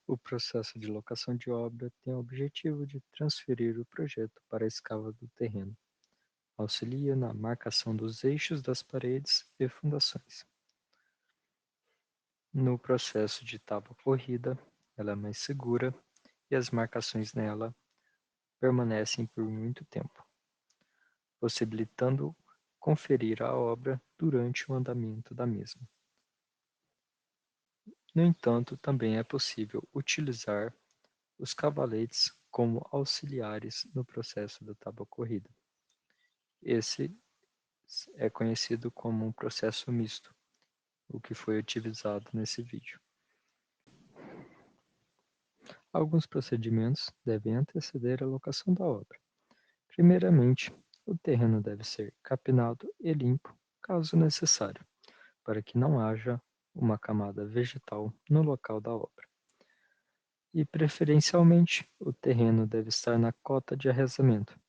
O processo de locação de obra tem o objetivo de transferir o projeto para a escala do terreno. Auxilia na marcação dos eixos das paredes e fundações. No processo de tábua corrida, ela é mais segura e as marcações nela permanecem por muito tempo, possibilitando conferir a obra durante o andamento da mesma. No entanto, também é possível utilizar os cavaletes como auxiliares no processo da tábua corrida. Esse é conhecido como um processo misto, o que foi utilizado nesse vídeo. Alguns procedimentos devem anteceder a locação da obra. Primeiramente, o terreno deve ser capinado e limpo, caso necessário, para que não haja uma camada vegetal no local da obra. E, preferencialmente, o terreno deve estar na cota de arrezamento.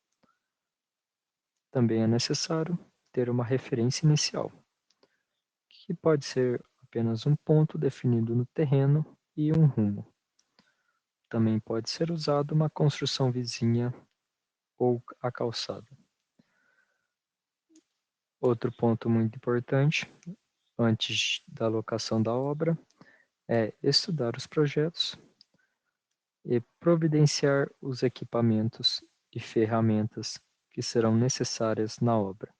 Também é necessário ter uma referência inicial, que pode ser apenas um ponto definido no terreno e um rumo. Também pode ser usado uma construção vizinha ou a calçada. Outro ponto muito importante, antes da locação da obra, é estudar os projetos e providenciar os equipamentos e ferramentas que serão necessárias na obra.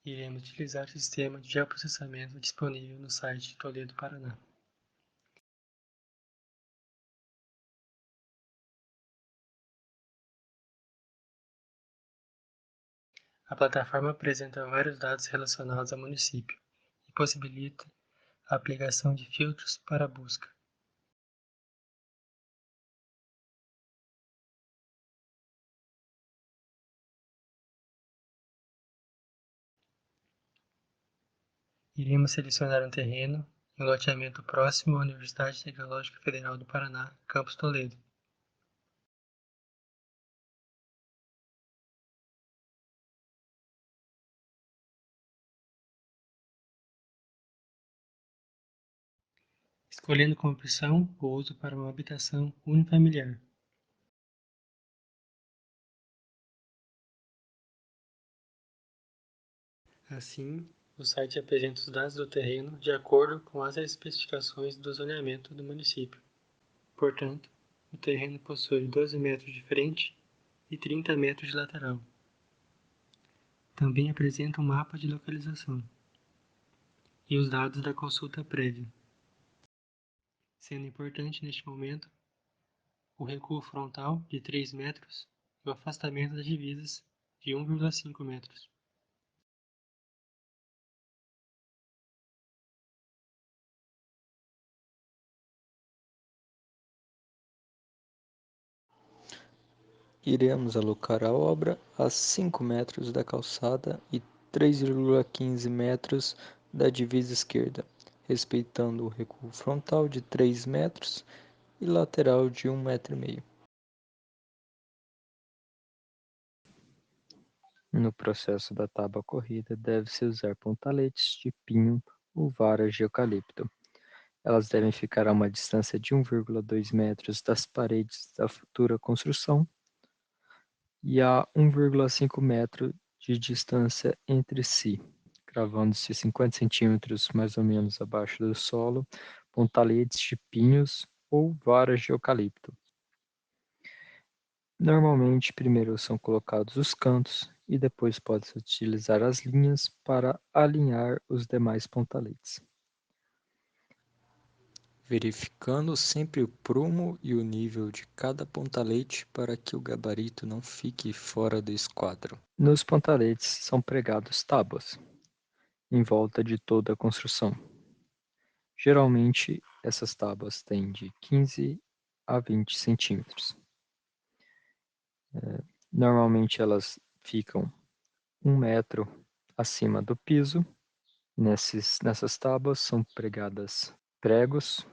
Iremos utilizar o sistema de geoprocessamento disponível no site de Toledo, Paraná. A plataforma apresenta vários dados relacionados ao município e possibilita a aplicação de filtros para a busca. Iremos selecionar um terreno em um loteamento próximo à Universidade Tecnológica Federal do Paraná, Campus Toledo. Escolhendo como opção o uso para uma habitação unifamiliar. Assim, o site apresenta os dados do terreno de acordo com as especificações do zoneamento do município. Portanto, o terreno possui 12 metros de frente e 30 metros de lateral. Também apresenta um mapa de localização e os dados da consulta prévia, sendo importante neste momento o recuo frontal de 3 metros e o afastamento das divisas de 1,5 metros. Iremos alocar a obra a 5 metros da calçada e 3,15 metros da divisa esquerda, respeitando o recuo frontal de 3 metros e lateral de 1,5 metro. No processo da tábua corrida, deve-se usar pontaletes de pinho ou varas de eucalipto. Elas devem ficar a uma distância de 1,2 metros das paredes da futura construção e a 1,5 metro de distância entre si, cravando-se 50 centímetros mais ou menos abaixo do solo, pontaletes de pinhos ou varas de eucalipto. Normalmente, primeiro são colocados os cantos e depois pode-se utilizar as linhas para alinhar os demais pontaletes, verificando sempre o prumo e o nível de cada pontalete para que o gabarito não fique fora do esquadro. Nos pontaletes são pregados tábuas em volta de toda a construção. Geralmente, essas tábuas têm de 15 a 20 centímetros. Normalmente, elas ficam 1 metro acima do piso. Nessas tábuas são pregadas pregos.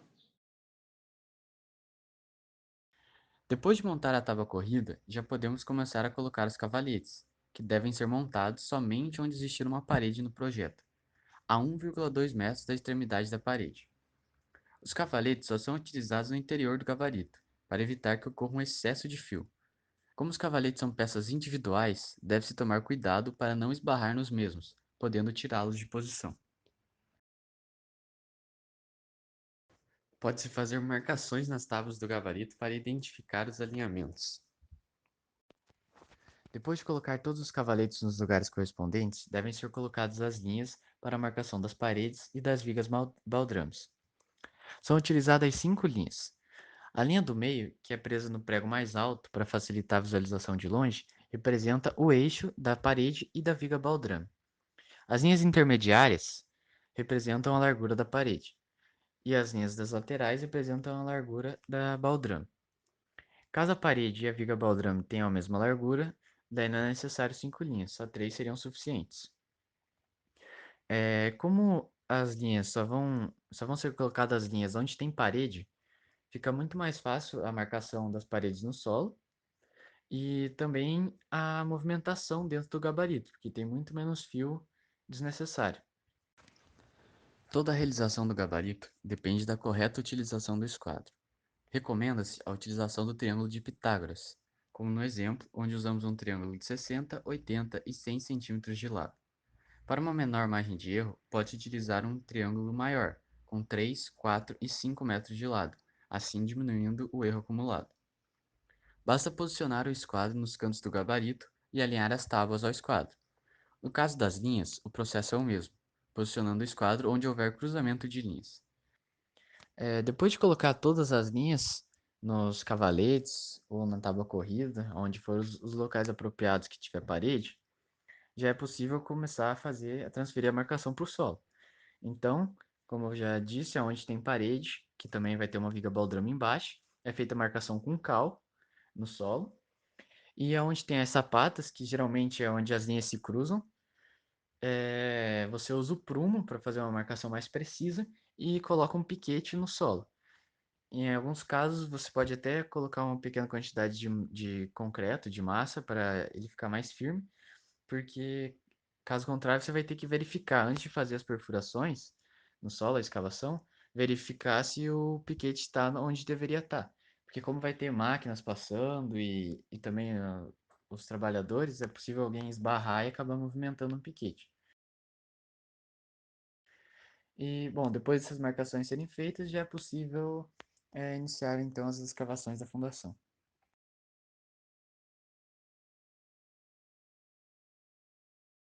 Depois de montar a tábua corrida, já podemos começar a colocar os cavaletes, que devem ser montados somente onde existir uma parede no projeto, a 1,2 metros da extremidade da parede. Os cavaletes só são utilizados no interior do gabarito, para evitar que ocorra um excesso de fio. Como os cavaletes são peças individuais, deve-se tomar cuidado para não esbarrar nos mesmos, podendo tirá-los de posição. Pode-se fazer marcações nas tábuas do gabarito para identificar os alinhamentos. Depois de colocar todos os cavaletes nos lugares correspondentes, devem ser colocadas as linhas para a marcação das paredes e das vigas baldrames. São utilizadas 5 linhas. A linha do meio, que é presa no prego mais alto para facilitar a visualização de longe, representa o eixo da parede e da viga baldrame. As linhas intermediárias representam a largura da parede, e as linhas das laterais representam a largura da baldrame. Caso a parede e a viga baldrame tenham a mesma largura, daí não é necessário 5 linhas, só 3 seriam suficientes. Como as linhas só vão ser colocadas as linhas onde tem parede, fica muito mais fácil a marcação das paredes no solo e também a movimentação dentro do gabarito, porque tem muito menos fio desnecessário. Toda a realização do gabarito depende da correta utilização do esquadro. Recomenda-se a utilização do triângulo de Pitágoras, como no exemplo, onde usamos um triângulo de 60, 80 e 100 centímetros de lado. Para uma menor margem de erro, pode utilizar um triângulo maior, com 3, 4 e 5 metros de lado, assim diminuindo o erro acumulado. Basta posicionar o esquadro nos cantos do gabarito e alinhar as tábuas ao esquadro. No caso das linhas, o processo é o mesmo, posicionando o esquadro onde houver cruzamento de linhas. Depois de colocar todas as linhas nos cavaletes ou na tábua corrida, onde for os locais apropriados que tiver parede, já é possível começar a transferir a marcação para o solo. Então, como eu já disse, aonde tem parede, que também vai ter uma viga baldrame embaixo, é feita a marcação com cal no solo. E aonde tem as sapatas, que geralmente é onde as linhas se cruzam, você usa o prumo para fazer uma marcação mais precisa e coloca um piquete no solo. Em alguns casos, você pode até colocar uma pequena quantidade de concreto, de massa, para ele ficar mais firme, porque caso contrário, você vai ter que verificar, antes de fazer as perfurações no solo, a escavação, verificar se o piquete está onde deveria estar. Porque como vai ter máquinas passando e também os trabalhadores, é possível alguém esbarrar e acabar movimentando um piquete. E, bom, depois dessas marcações serem feitas, já é possível iniciar então as escavações da fundação.